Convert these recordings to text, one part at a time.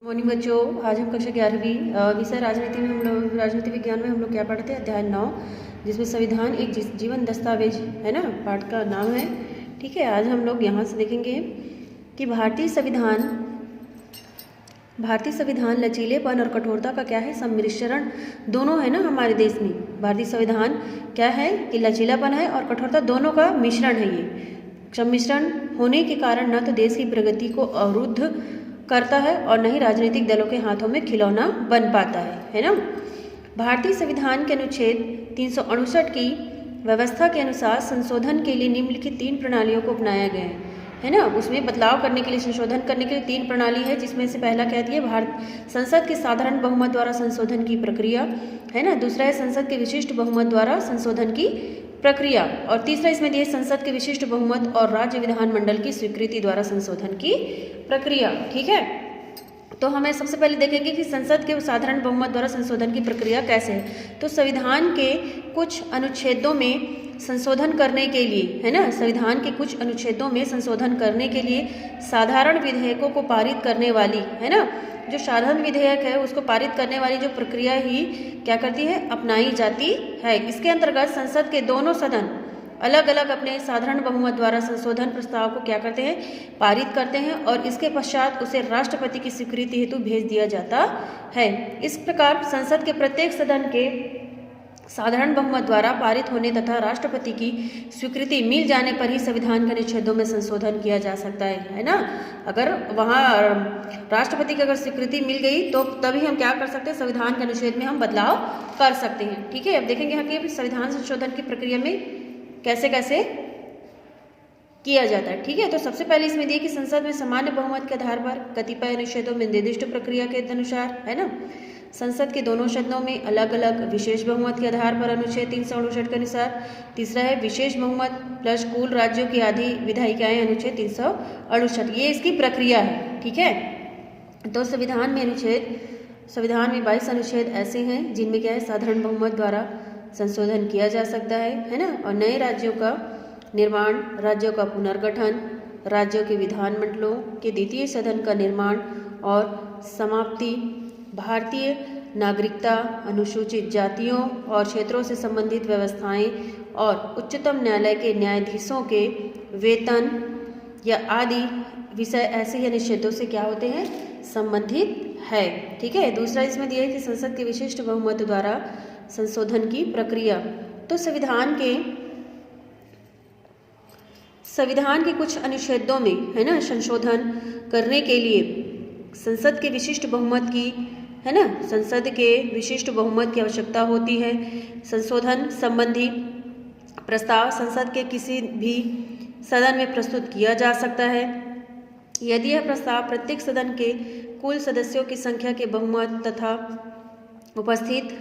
Morning बच्चों, आज हम कक्षा 11वीं विषय राजनीति में हम लोग राजनीति विज्ञान में हम लोग क्या पढ़ते हैं, अध्याय 9, जिसमें संविधान एक जीवन दस्तावेज है ना, पाठ का नाम है। ठीक है, आज हम लोग यहाँ से देखेंगे कि भारतीय संविधान लचीलेपन और कठोरता का क्या है, सम्मिश्रण दोनों है ना हमारे देश में। भारतीय संविधान क्या है कि लचीलापन है और कठोरता दोनों का मिश्रण है। ये सम्मिश्रण होने के कारण न तो देश की प्रगति को अवरुद्ध करता है और न ही राजनीतिक दलों के हाथों में खिलौना बन पाता है ना। भारतीय संविधान के अनुच्छेद 368 की व्यवस्था के अनुसार संशोधन के लिए निम्नलिखित 3 प्रणालियों को अपनाया गया है ना। उसमें बदलाव करने के लिए, संशोधन करने के लिए 3 प्रणाली है, जिसमें से पहला कहती है भारत संसद के साधारण बहुमत द्वारा संशोधन की प्रक्रिया है ना। दूसरा है संसद के विशिष्ट बहुमत द्वारा संशोधन की प्रक्रिया, और तीसरा इसमें दिए संसद के विशिष्ट बहुमत और राज्य विधानमंडल की स्वीकृति द्वारा संशोधन की प्रक्रिया। ठीक है, तो हमें सबसे पहले देखेंगे कि संसद के साधारण बहुमत द्वारा संशोधन की प्रक्रिया कैसे है। तो संविधान के कुछ अनुच्छेदों में संशोधन करने के लिए है ना, संविधान के कुछ अनुच्छेदों में संशोधन करने के लिए साधारण विधेयकों को पारित करने वाली है ना, जो साधारण विधेयक है उसको पारित करने वाली जो प्रक्रिया ही क्या करती है, अपनाई जाती है। इसके अंतर्गत संसद के दोनों सदन अलग अलग अपने साधारण बहुमत द्वारा संशोधन प्रस्ताव को क्या करते हैं, पारित करते हैं, और इसके पश्चात उसे राष्ट्रपति की स्वीकृति हेतु भेज दिया जाता है। इस प्रकार संसद के प्रत्येक सदन के साधारण बहुमत द्वारा पारित होने तथा राष्ट्रपति की स्वीकृति मिल जाने पर ही संविधान के अनुच्छेदों में संशोधन किया जा सकता है ना। अगर वहाँ राष्ट्रपति की अगर स्वीकृति मिल गई तो तभी हम क्या कर सकते हैं, संविधान के अनुच्छेद में हम बदलाव कर सकते हैं। ठीक है, अब देखेंगे यहाँ के संविधान संशोधन की प्रक्रिया में कैसे कैसे किया जाता है। ठीक है, तो सबसे पहले इसमें दिए कि संसद में सामान्य बहुमत के आधार पर कतिपय अनुच्छेदों में निर्दिष्ट प्रक्रिया के अनुसार है ना, संसद के दोनों सदनों में अलग अलग विशेष बहुमत के आधार पर अनुच्छेद 368 के अनुसार। तीसरा है विशेष बहुमत प्लस कुल राज्यों की आधी विधायिकाएं, अनुच्छेद 368, ये इसकी प्रक्रिया है। ठीक है, तो संविधान में 22 अनुच्छेद ऐसे हैं जिनमें क्या है, साधारण बहुमत द्वारा संशोधन किया जा सकता है ना, और नए राज्यों का निर्माण, राज्यों का पुनर्गठन, राज्यों के विधानमंडलों के द्वितीय सदन का निर्माण और समाप्ति, भारतीय नागरिकता, अनुसूचित जातियों और क्षेत्रों से संबंधित व्यवस्थाएं और उच्चतम न्यायालय के न्यायाधीशों के वेतन या आदि विषय ऐसे ही अनुच्छेदों से क्या होते हैं, संबंधित है। ठीक है, दूसरा इसमें दिया है कि संसद के विशिष्ट बहुमत द्वारा संशोधन की प्रक्रिया। तो संविधान के कुछ अनुच्छेदों में है ना संशोधन करने के लिए संसद के विशिष्ट बहुमत की है ना, संसद के विशिष्ट बहुमत की आवश्यकता होती है। संशोधन संबंधी प्रस्ताव संसद के किसी भी सदन में प्रस्तुत किया जा सकता है यदि यह प्रस्ताव प्रत्येक सदन के कुल सदस्यों की संख्या के बहुमत तथा उपस्थित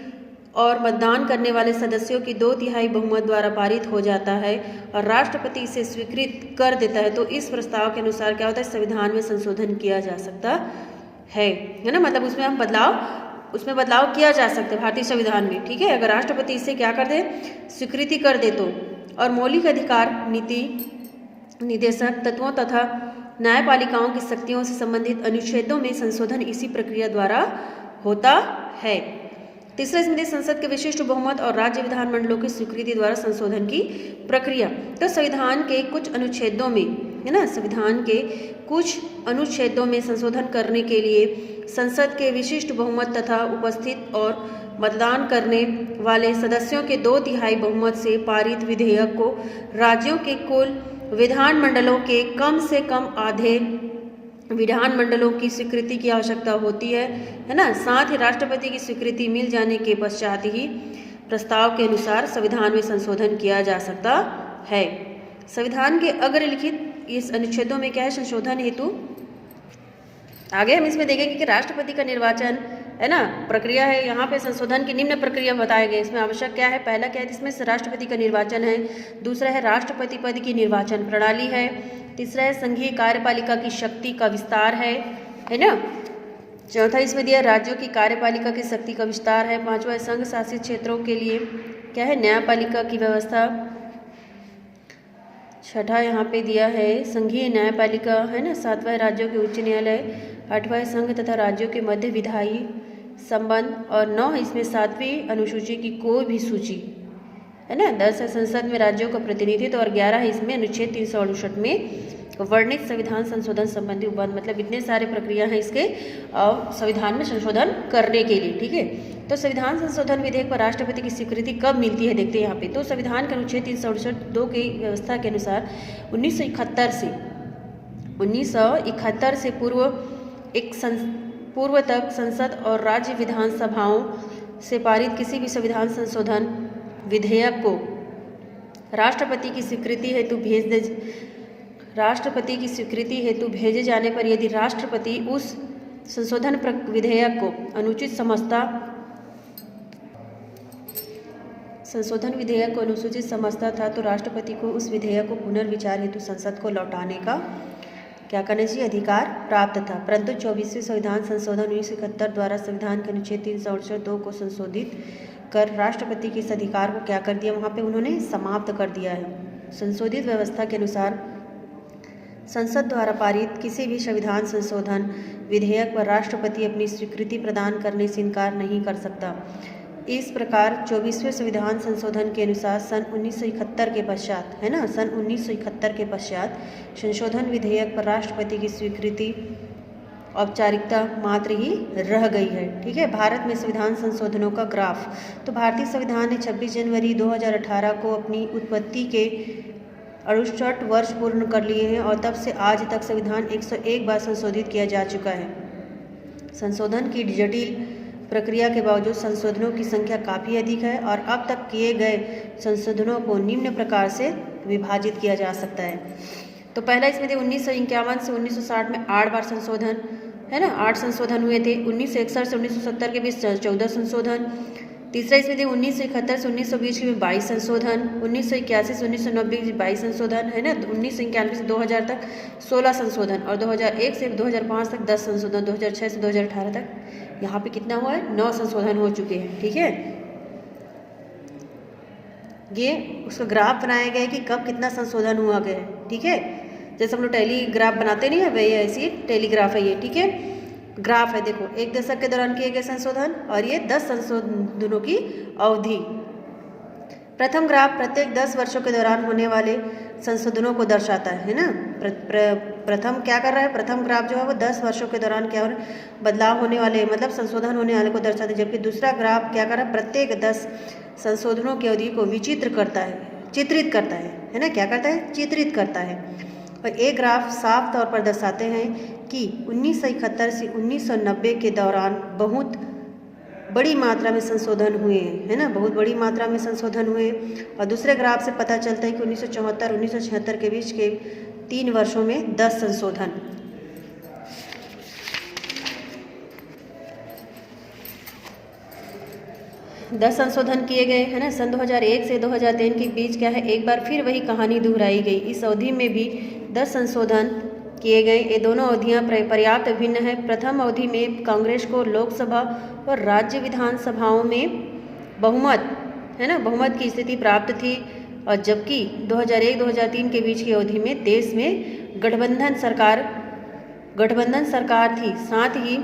और मतदान करने वाले सदस्यों की 2/3 बहुमत द्वारा पारित हो जाता है और राष्ट्रपति इसे स्वीकृत कर देता है, तो इस प्रस्ताव के अनुसार क्या होता है, संविधान में संशोधन किया जा सकता है ना। मतलब उसमें बदलाव किया जा सकता है भारतीय संविधान में। ठीक है, अगर राष्ट्रपति इसे क्या कर दे, स्वीकृति कर दे तो। और मौलिक अधिकार, नीति निदेशक तत्वों तथा न्यायपालिकाओं की शक्तियों से संबंधित अनुच्छेदों में संशोधन इसी प्रक्रिया द्वारा होता है। तीसरा इसमें संसद के विशिष्ट बहुमत और राज्य विधानमंडलों की स्वीकृति द्वारा संशोधन की प्रक्रिया। तो संविधान के कुछ अनुच्छेदों में है ना, संविधान के कुछ अनुच्छेदों में संशोधन करने के लिए संसद के विशिष्ट बहुमत तथा उपस्थित और मतदान करने वाले सदस्यों के 2/3 बहुमत से पारित विधेयक को राज्यों के कुल विधानमंडलों के कम से कम आधे विधानमंडलों की स्वीकृति की आवश्यकता होती है ना। साथ ही राष्ट्रपति की स्वीकृति मिल जाने के पश्चात ही प्रस्ताव के अनुसार संविधान में संशोधन किया जा सकता है। संविधान के अग्रलिखित इस अनुच्छेदों में क्या है, संशोधन हेतु आगे हम इसमें देखेंगे कि राष्ट्रपति का निर्वाचन है ना प्रक्रिया है। यहाँ पे संशोधन की निम्न प्रक्रिया बताए गए, इसमें आवश्यक क्या है, पहला क्या है, इसमें राष्ट्रपति का निर्वाचन है। दूसरा है राष्ट्रपति पद की निर्वाचन प्रणाली है। तीसरा है संघीय कार्यपालिका की शक्ति का विस्तार है ना। चौथा इसमें दिया राज्यों की कार्यपालिका की शक्ति का विस्तार है। पांचवा है संघ शासित क्षेत्रों के लिए क्या है, न्यायपालिका की व्यवस्था। छठा यहाँ पे दिया है संघीय न्यायपालिका है ना। सातवां है राज्यों के उच्च न्यायालय। 8वां संघ तथा राज्यों के मध्य विधायी संबंध, और 9 इसमें 7वीं अनुसूची की कोई भी सूची, है ना। 10 है संसद में राज्यों का प्रतिनिधित्व, और 11 है इसमें अनुच्छेद 368 में वर्णित संविधान संशोधन संबंधी उपबंध। मतलब इतने सारे प्रक्रिया हैं इसके संविधान में संशोधन करने के लिए, ठीक है। तो संविधान संशोधन विधेयक पर राष्ट्रपति की स्वीकृति कब मिलती है, देखते हैं यहाँ पे। तो संविधान के अनुच्छेद 368(2) की व्यवस्था के अनुसार 1971 से पूर्व तक संसद और राज्य विधानसभाओं से पारित किसी भी संविधान संशोधन विधेयक को राष्ट्रपति की स्वीकृति हेतु भेजे जाने पर यदि राष्ट्रपति उस संशोधन विधेयक को अनुचित समझता था तो राष्ट्रपति को उस विधेयक को पुनर्विचार हेतु संसद को लौटाने का क्या करना चाहिए, अधिकार प्राप्त था। परंतु 24वें संविधान संशोधन 1971 द्वारा संविधान के अनुच्छेद 368(2) को संशोधित कर राष्ट्रपति के इस अधिकार को क्या कर दिया, वहाँ पे उन्होंने समाप्त कर दिया है। संशोधित व्यवस्था के अनुसार संसद द्वारा पारित किसी भी संविधान संशोधन विधेयक पर राष्ट्रपति अपनी स्वीकृति प्रदान करने से इनकार नहीं कर सकता। इस प्रकार 24वें संविधान संशोधन के अनुसार सन 1971 के पश्चात, है ना, सन 1971 के पश्चात संशोधन विधेयक पर राष्ट्रपति की स्वीकृति औपचारिकता मात्र ही रह गई है, ठीक है। भारत में संविधान संशोधनों का ग्राफ। तो भारतीय संविधान ने 26 जनवरी 2018 को अपनी उत्पत्ति के 68 वर्ष पूर्ण कर लिए हैं, और तब से आज तक संविधान 101 बार संशोधित किया जा चुका है। संशोधन की जटिल प्रक्रिया के बावजूद संशोधनों की संख्या काफ़ी अधिक है, और अब तक किए गए संशोधनों को निम्न प्रकार से विभाजित किया जा सकता है। तो पहला इसमें थे 1951 से 1960 में 8 बार संशोधन, है ना, 8 संशोधन हुए थे। 1961 से 1970 के बीच 14 संशोधन। तीसरा इसमें थे 1971 से 1920 के 22 संशोधन। 1981 से 1990 के 22 संशोधन, है ना। 1991 से 2000 तक 16 संशोधन, और 2001 से 2005 तक 10 संशोधन। 2006 से 2018 तक यहाँ पे कितना हुआ है, 9 संशोधन हो चुके हैं, ठीक है। ये उसका ग्राफ बनाया गया है कि कब कितना संशोधन हुआ गया है, ठीक है। जैसे हम लोग टेलीग्राफ बनाते नहीं है, वही ऐसी टेलीग्राफ है ये, ठीक है। ग्राफ है, देखो, 1 दशक के दौरान किए गए संशोधन, और ये 10 संशोधनों की अवधि। प्रथम ग्राफ प्रत्येक 10 वर्षों के दौरान होने वाले संशोधनों को दर्शाता है ना। प्रथम क्या कर रहा है, प्रथम ग्राफ जो है वो 10 वर्षों के दौरान क्या हो रहा है, बदलाव होने वाले, मतलब संशोधन होने वाले को दर्शाता है। जबकि दूसरा ग्राफ क्या कर रहा है, प्रत्येक 10 संशोधनों की अवधि को चित्रित करता है ना। क्या करता है, चित्रित करता है। और एक ग्राफ साफ तौर पर दर्शाते हैं कि 1971 से 1990 के दौरान बहुत बड़ी मात्रा में संशोधन हुए हैं, है ना, बहुत बड़ी मात्रा में संशोधन हुए। और दूसरे ग्राफ से पता चलता है कि 1974-1976 के बीच के 3 वर्षों में 10 संशोधन। दस संशोधन किए गए, है ना। सन 2001 से 2003 के बीच क्या है, एक बार फिर वही कहानी दोहराई गई। इस अवधि में भी 10 संशोधन किए गए। ये दोनों अवधियां पर्याप्त भिन्न है। प्रथम अवधि में कांग्रेस को लोकसभा और राज्य विधानसभाओं में बहुमत, है ना, बहुमत की स्थिति प्राप्त थी। और जबकि 2001-2003 के बीच की अवधि में देश में गठबंधन सरकार थी। साथ ही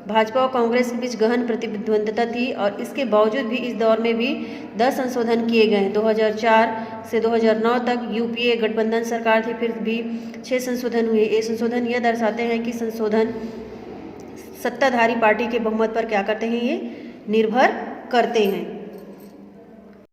भाजपा और कांग्रेस के बीच गहन प्रतिद्वंद्विता थी, और इसके बावजूद भी इस दौर में भी 10 संशोधन किए गए। 2004 से 2009 तक यूपीए गठबंधन सरकार थी, फिर भी 6 संशोधन हुए। ये संशोधन यह दर्शाते हैं कि संशोधन सत्ताधारी पार्टी के बहुमत पर क्या करते हैं, ये निर्भर करते हैं।